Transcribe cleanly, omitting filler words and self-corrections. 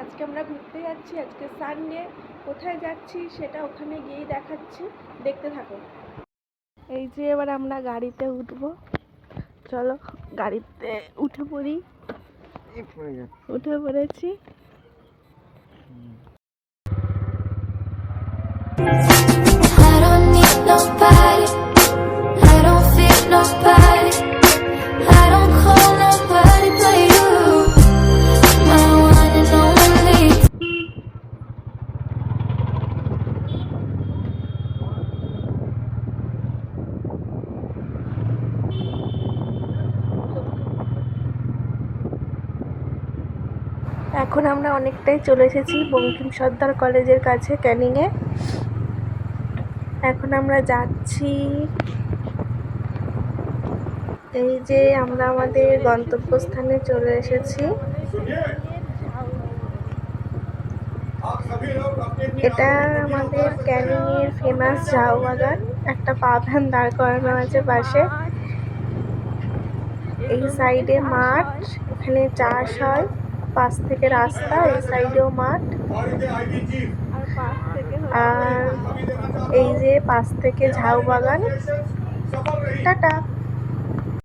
আজকে আমরা ঘুরতে যাচ্ছি, আজকে সানডে। কোথায় যাচ্ছি সেটা ওখানে গিয়েই দেখাচ্ছি, দেখতে থাকো। এই যে এবার আমরা গাড়িতে উঠবো, চলো গাড়িতে উঠে পড়ি। উঠে পড়েছি। I don't need nobody, I don't fear nobody, I don't call nobody but you, my one and only. এখন আমরা অনেকটাই চলে এসেছি বঙ্কিম সর্দার কলেজের কাছে, ক্যানিংয়ে। এখন আমরা যাচ্ছি। এই যে আমরা আমাদের গন্তব্যস্থানে চলে এসেছি। এটা আমাদের ক্যানিংয়ের ফেমাস ঝাউ বাগান। একটা পা ভ্যান দাঁড় করানো আছে পাশে। এই সাইডে মাঠ, এখানে চাষ হয়। পাশ থেকে রাস্তা, এই সাইডেও মাঠ। আর এই যে পাশ থেকে ঝাউ বাগান। টাটা।